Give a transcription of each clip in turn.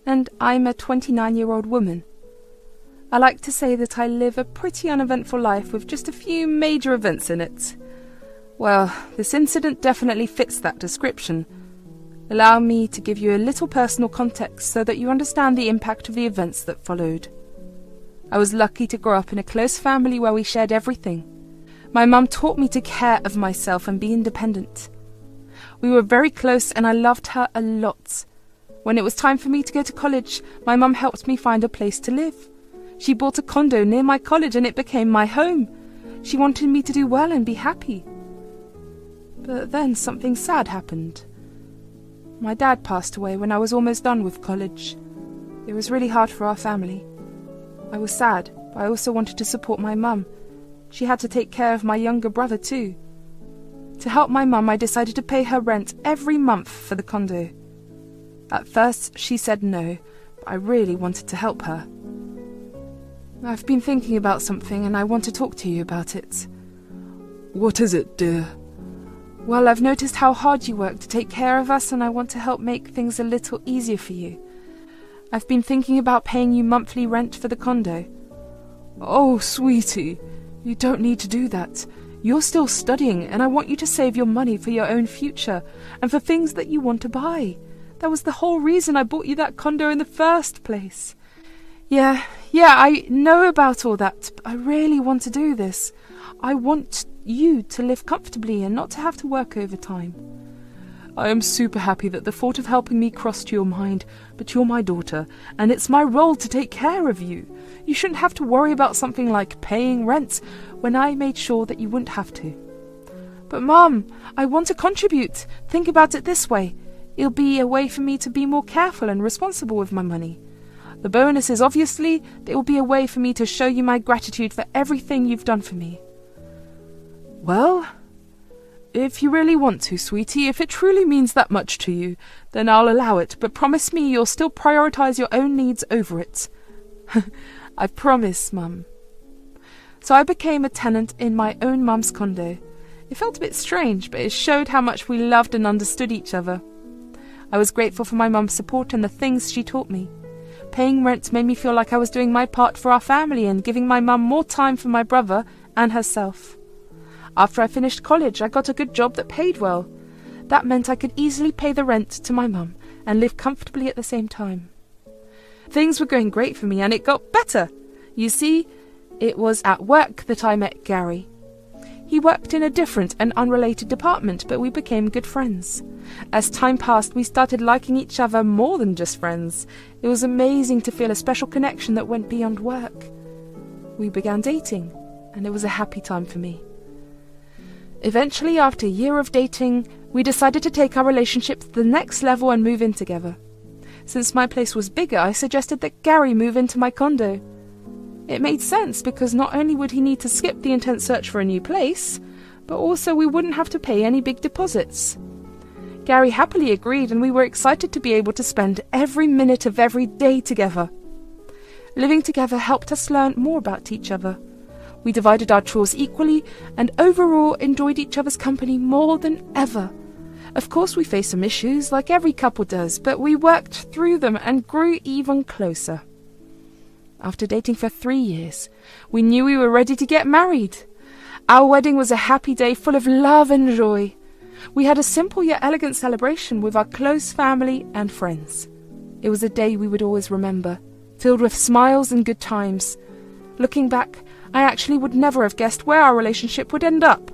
and I'm a 29-year-old woman. I like to say that I live a pretty uneventful life with just a few major events in it. Well, this incident definitely fits that description. Allow me to give you a little personal context so that you understand the impact of the events that followed. I was lucky to grow up in a close family where we shared everything. My mum taught me to care of myself and be independent. We were very close and I loved her a lot. When it was time for me to go to college, my mum helped me find a place to live. She bought a condo near my college and it became my home. She wanted me to do well and be happy. But then something sad happened. My dad passed away when I was almost done with college. It was really hard for our family. I was sad, but I also wanted to support my mum. She had to take care of my younger brother too. To help my mum, I decided to pay her rent every month for the condo. At first, she said no, but I really wanted to help her. I've been thinking about something and I want to talk to you about it. What is it, dear? Well, I've noticed how hard you work to take care of us and I want to help make things a little easier for you. I've been thinking about paying you monthly rent for the condo. Oh, sweetie, you don't need to do that. You're still studying and I want you to save your money for your own future and for things that you want to buy. That was the whole reason I bought you that condo in the first place. Yeah, I know about all that, but I really want to do this. I want you to live comfortably and not to have to work overtime. I am super happy that the thought of helping me crossed your mind, but you're my daughter, and it's my role to take care of you. You shouldn't have to worry about something like paying rent when I made sure that you wouldn't have to. But Mum, I want to contribute. Think about it this way. It'll be a way for me to be more careful and responsible with my money. The bonus is obviously that it will be a way for me to show you my gratitude for everything you've done for me. Well, if you really want to, sweetie, if it truly means that much to you, then I'll allow it, but promise me you'll still prioritize your own needs over it. I promise, Mum. So I became a tenant in my own mum's condo. It felt a bit strange, but it showed how much we loved and understood each other. I was grateful for my mum's support and the things she taught me. Paying rent made me feel like I was doing my part for our family and giving my mum more time for my brother and herself. After I finished college, I got a good job that paid well. That meant I could easily pay the rent to my mum and live comfortably at the same time. Things were going great for me and it got better. You see, it was at work that I met Gary. He worked in a different and unrelated department, but we became good friends. As time passed, we started liking each other more than just friends. It was amazing to feel a special connection that went beyond work. We began dating, and it was a happy time for me. Eventually, after a year of dating, we decided to take our relationship to the next level and move in together. Since my place was bigger, I suggested that Gary move into my condo. It made sense because not only would he need to skip the intense search for a new place, but also we wouldn't have to pay any big deposits. Gary happily agreed and we were excited to be able to spend every minute of every day together. Living together helped us learn more about each other. We divided our chores equally and overall enjoyed each other's company more than ever. Of course we faced some issues like every couple does, but we worked through them and grew even closer. After dating for 3 years, we knew we were ready to get married. Our wedding was a happy day full of love and joy. We had a simple yet elegant celebration with our close family and friends. It was a day we would always remember, filled with smiles and good times. Looking back, I actually would never have guessed where our relationship would end up.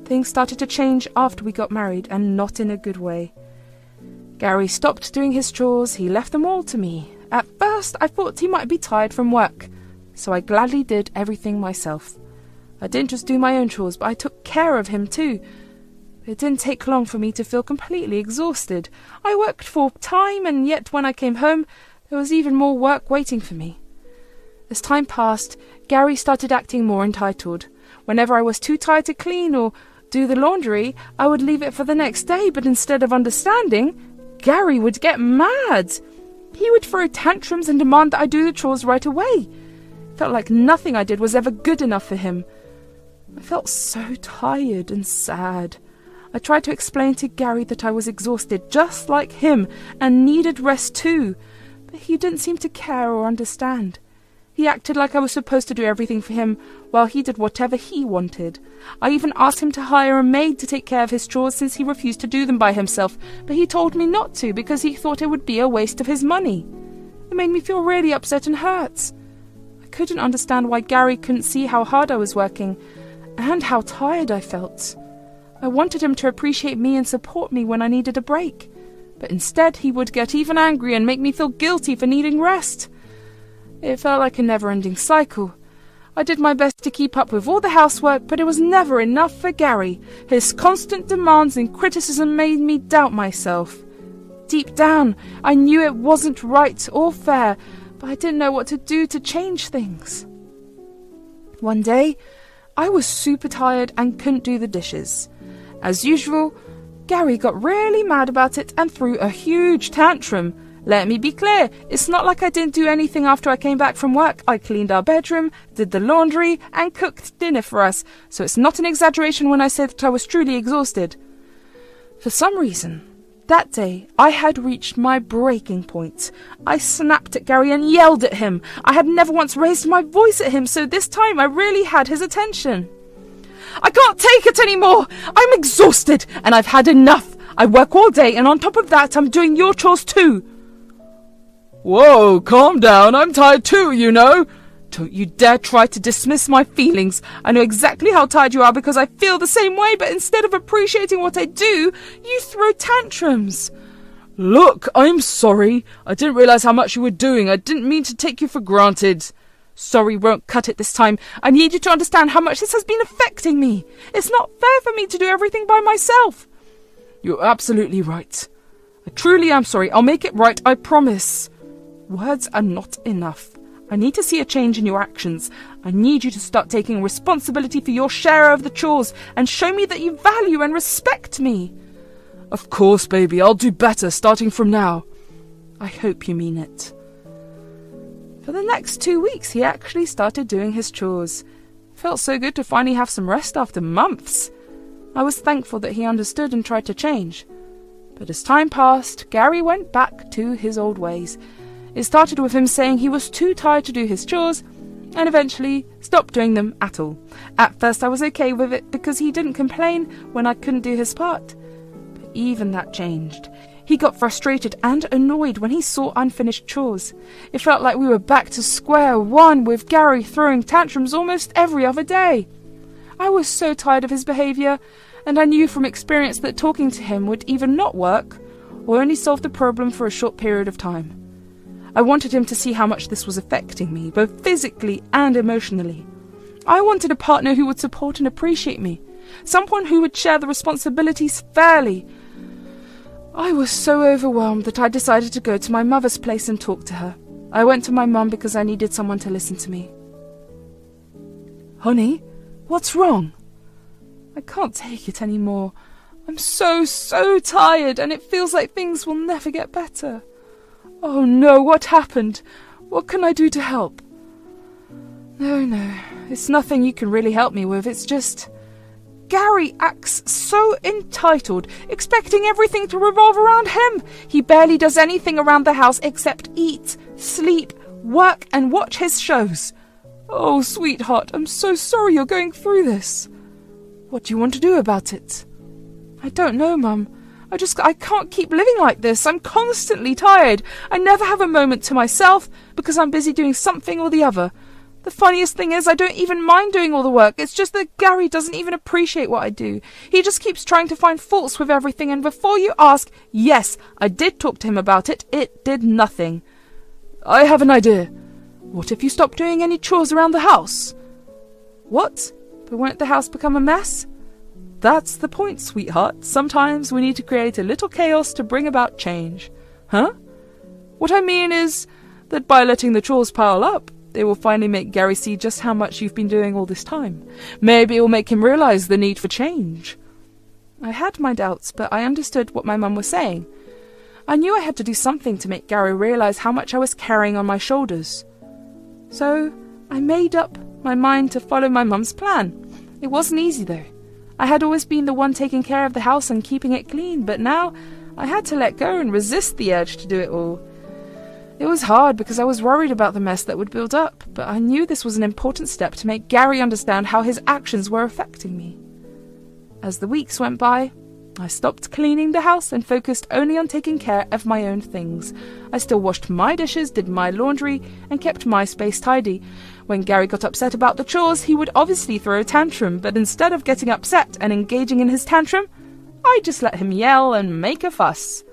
Things started to change after we got married, and not in a good way. Gary stopped doing his chores, he left them all to me. At first, I thought he might be tired from work, so I gladly did everything myself. I didn't just do my own chores, but I took care of him too. It didn't take long for me to feel completely exhausted. I worked full time, and yet when I came home, there was even more work waiting for me. As time passed, Gary started acting more entitled. Whenever I was too tired to clean or do the laundry, I would leave it for the next day, but instead of understanding, Gary would get mad. He would throw tantrums and demand that I do the chores right away. It felt like nothing I did was ever good enough for him. I felt so tired and sad. I tried to explain to Gary that I was exhausted just like him and needed rest too, but he didn't seem to care or understand. He acted like I was supposed to do everything for him, while he did whatever he wanted. I even asked him to hire a maid to take care of his chores since he refused to do them by himself, but he told me not to because he thought it would be a waste of his money. It made me feel really upset and hurt. I couldn't understand why Gary couldn't see how hard I was working, and how tired I felt. I wanted him to appreciate me and support me when I needed a break, but instead he would get even angry and make me feel guilty for needing rest. It felt like a never-ending cycle. I did my best to keep up with all the housework, but it was never enough for Gary. His constant demands and criticism made me doubt myself. Deep down, I knew it wasn't right or fair, but I didn't know what to do to change things. One day, I was super tired and couldn't do the dishes. As usual, Gary got really mad about it and threw a huge tantrum. Let me be clear, it's not like I didn't do anything after I came back from work. I cleaned our bedroom, did the laundry, and cooked dinner for us, so it's not an exaggeration when I say that I was truly exhausted. For some reason, that day I had reached my breaking point. I snapped at Gary and yelled at him. I had never once raised my voice at him, so this time I really had his attention. I can't take it anymore! I'm exhausted, and I've had enough! I work all day, and on top of that, I'm doing your chores too! Whoa, calm down, I'm tired too, you know. Don't you dare try to dismiss my feelings. I know exactly how tired you are because I feel the same way, but instead of appreciating what I do, you throw tantrums. Look, I'm sorry. I didn't realize how much you were doing. I didn't mean to take you for granted. Sorry won't cut it this time. I need you to understand how much this has been affecting me. It's not fair for me to do everything by myself. You're absolutely right. I truly am sorry. I'll make it right, I promise. Words are not enough. I need to see a change in your actions. I need you to start taking responsibility for your share of the chores and show me that you value and respect me. Of course, baby, I'll do better starting from now. I hope you mean it. For the next 2 weeks, he actually started doing his chores. It felt so good to finally have some rest after months. I was thankful that he understood and tried to change. But as time passed, Gary went back to his old ways. It started with him saying he was too tired to do his chores, and eventually stopped doing them at all. At first I was okay with it because he didn't complain when I couldn't do his part. But even that changed. He got frustrated and annoyed when he saw unfinished chores. It felt like we were back to square one with Gary throwing tantrums almost every other day. I was so tired of his behaviour, and I knew from experience that talking to him would either not work or only solve the problem for a short period of time. I wanted him to see how much this was affecting me, both physically and emotionally. I wanted a partner who would support and appreciate me, someone who would share the responsibilities fairly. I was so overwhelmed that I decided to go to my mother's place and talk to her. I went to my mum because I needed someone to listen to me. Honey, what's wrong? I can't take it anymore. I'm so tired, and it feels like things will never get better. Oh no, what happened? What can I do to help? No, it's nothing you can really help me with, it's just... Gary acts so entitled, expecting everything to revolve around him. He barely does anything around the house except eat, sleep, work and watch his shows. Oh, sweetheart, I'm so sorry you're going through this. What do you want to do about it? I don't know, Mum. I can't keep living like this. I'm constantly tired. I never have a moment to myself because I'm busy doing something or the other. The funniest thing is I don't even mind doing all the work. It's just that Gary doesn't even appreciate what I do. He just keeps trying to find faults with everything, and before you ask, yes, I did talk to him about it. It did nothing. I have an idea. What if you stop doing any chores around the house? What? But won't the house become a mess? That's the point, sweetheart. Sometimes we need to create a little chaos to bring about change. Huh? What I mean is that by letting the chores pile up, they will finally make Gary see just how much you've been doing all this time. Maybe it will make him realize the need for change. I had my doubts, but I understood what my mum was saying. I knew I had to do something to make Gary realize how much I was carrying on my shoulders. So I made up my mind to follow my mum's plan. It wasn't easy, though. I had always been the one taking care of the house and keeping it clean, but now I had to let go and resist the urge to do it all. It was hard because I was worried about the mess that would build up, but I knew this was an important step to make Gary understand how his actions were affecting me. As the weeks went by, I stopped cleaning the house and focused only on taking care of my own things. I still washed my dishes, did my laundry, and kept my space tidy. When Gary got upset about the chores, he would obviously throw a tantrum, but instead of getting upset and engaging in his tantrum, I just let him yell and make a fuss.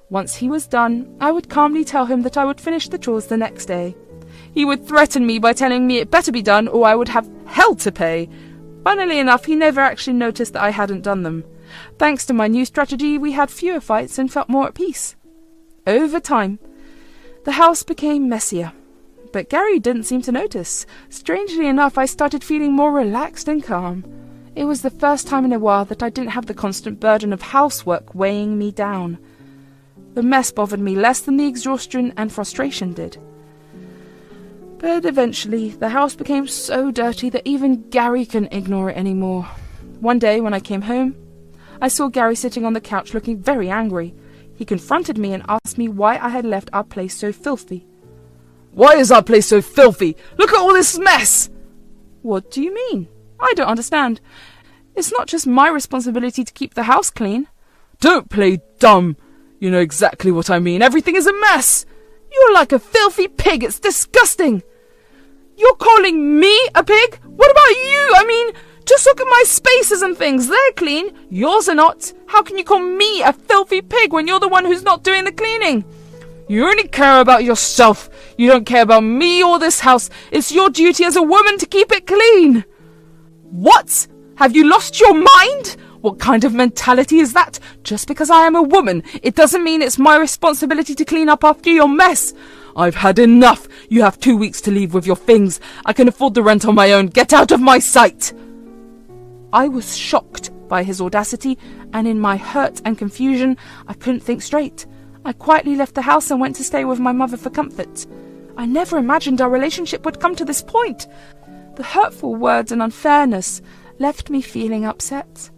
Once he was done, I would calmly tell him that I would finish the chores the next day. He would threaten me by telling me it better be done or I would have hell to pay. Funnily enough, he never actually noticed that I hadn't done them. Thanks to my new strategy, we had fewer fights and felt more at peace. Over time, the house became messier, but Gary didn't seem to notice. Strangely enough, I started feeling more relaxed and calm. It was the first time in a while that I didn't have the constant burden of housework weighing me down. The mess bothered me less than the exhaustion and frustration did. But eventually, the house became so dirty that even Gary couldn't ignore it anymore. One day, when I came home, I saw Gary sitting on the couch looking very angry. He confronted me and asked me why I had left our place so filthy. "Why is our place so filthy? Look at all this mess!" What do you mean? I don't understand. It's not just my responsibility to keep the house clean. Don't play dumb. You know exactly what I mean. Everything is a mess. You're like a filthy pig. It's disgusting. You're calling me a pig? What about you? I mean, just look at my spaces and things. They're clean. Yours are not. How can you call me a filthy pig when you're the one who's not doing the cleaning? You only care about yourself. You don't care about me or this house. It's your duty as a woman to keep it clean. What? Have you lost your mind? What kind of mentality is that? Just because I am a woman, it doesn't mean it's my responsibility to clean up after your mess. I've had enough. You have 2 weeks to leave with your things. I can afford the rent on my own. Get out of my sight. I was shocked by his audacity, and in my hurt and confusion, I couldn't think straight. I quietly left the house and went to stay with my mother for comfort. I never imagined our relationship would come to this point. The hurtful words and unfairness left me feeling upset.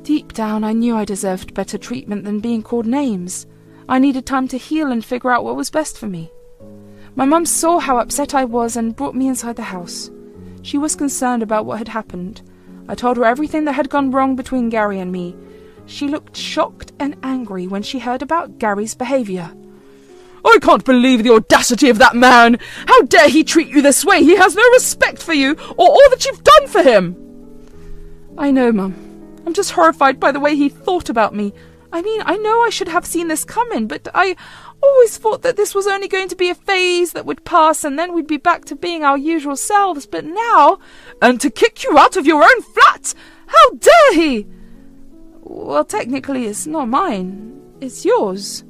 Deep down, I knew I deserved better treatment than being called names. I needed time to heal and figure out what was best for me. My mum saw how upset I was and brought me inside the house. She was concerned about what had happened. I told her everything that had gone wrong between Gary and me. She looked shocked and angry when she heard about Gary's behaviour. I can't believe the audacity of that man. How dare he treat you this way? He has no respect for you or all that you've done for him. I know, Mum. I'm just horrified by the way he thought about me. I mean, I know I should have seen this coming, but I always thought that this was only going to be a phase that would pass and then we'd be back to being our usual selves. But now... And to kick you out of your own flat! How dare he! Well, technically it's not mine. It's yours.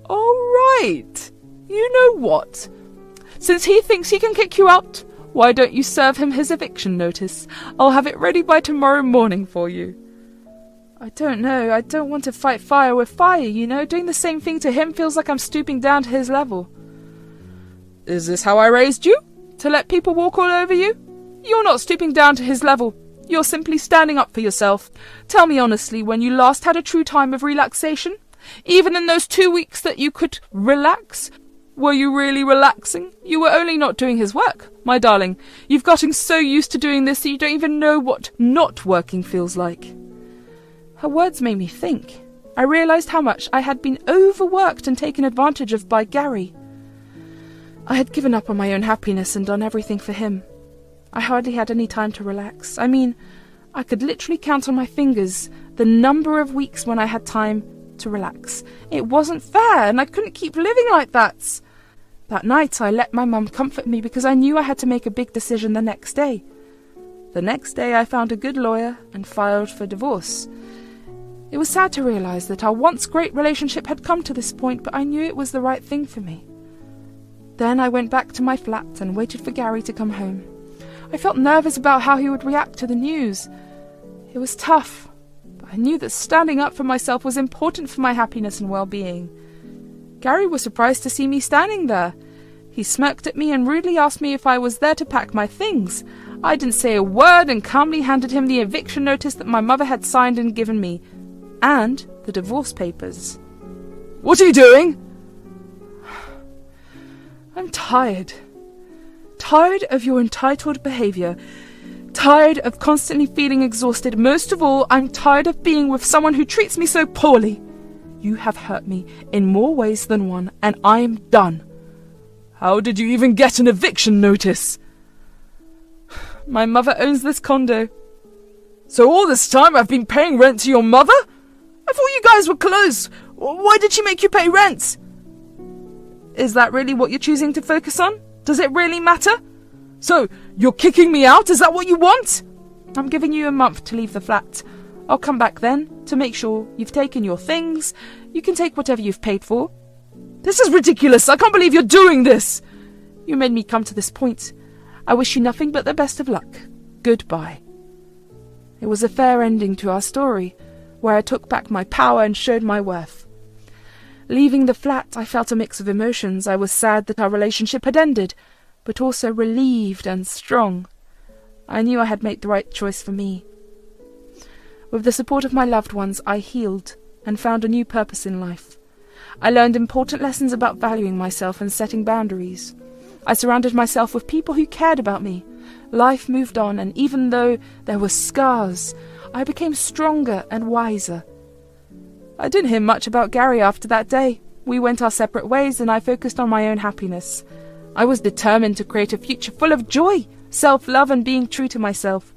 All right. You know what? Since he thinks he can kick you out, why don't you serve him his eviction notice? I'll have it ready by tomorrow morning for you. I don't know. I don't want to fight fire with fire, you know. Doing the same thing to him feels like I'm stooping down to his level. Is this how I raised you? To let people walk all over you? You're not stooping down to his level. You're simply standing up for yourself. Tell me honestly when you last had a true time of relaxation. Even in those 2 weeks that you could relax. Were you really relaxing? You were only not doing his work. My darling, you've gotten so used to doing this that you don't even know what not working feels like. Her words made me think. I realised how much I had been overworked and taken advantage of by Gary. I had given up on my own happiness and done everything for him. I hardly had any time to relax. I mean, I could literally count on my fingers the number of weeks when I had time to relax. It wasn't fair, and I couldn't keep living like that. That night, I let my mum comfort me because I knew I had to make a big decision the next day. The next day, I found a good lawyer and filed for divorce. It was sad to realise that our once great relationship had come to this point, but I knew it was the right thing for me. Then I went back to my flat and waited for Gary to come home. I felt nervous about how he would react to the news. It was tough, but I knew that standing up for myself was important for my happiness and well-being. Gary was surprised to see me standing there. He smirked at me and rudely asked me if I was there to pack my things. I didn't say a word and calmly handed him the eviction notice that my mother had signed and given me, and the divorce papers. What are you doing? I'm tired. Tired of your entitled behaviour. Tired of constantly feeling exhausted. Most of all, I'm tired of being with someone who treats me so poorly. You have hurt me in more ways than one, and I'm done. How did you even get an eviction notice? My mother owns this condo. So all this time I've been paying rent to your mother? I thought you guys were close. Why did she make you pay rent? Is that really what you're choosing to focus on? Does it really matter? So, you're kicking me out? Is that what you want? I'm giving you a month to leave the flat. I'll come back then to make sure you've taken your things. You can take whatever you've paid for. This is ridiculous. I can't believe you're doing this. You made me come to this point. I wish you nothing but the best of luck. Goodbye. It was a fair ending to our story, where I took back my power and showed my worth. Leaving the flat, I felt a mix of emotions. I was sad that our relationship had ended, but also relieved and strong. I knew I had made the right choice for me. With the support of my loved ones, I healed and found a new purpose in life. I learned important lessons about valuing myself and setting boundaries. I surrounded myself with people who cared about me. Life moved on, and even though there were scars, I became stronger and wiser. I didn't hear much about Gary after that day. We went our separate ways, and I focused on my own happiness. I was determined to create a future full of joy, self-love, and being true to myself.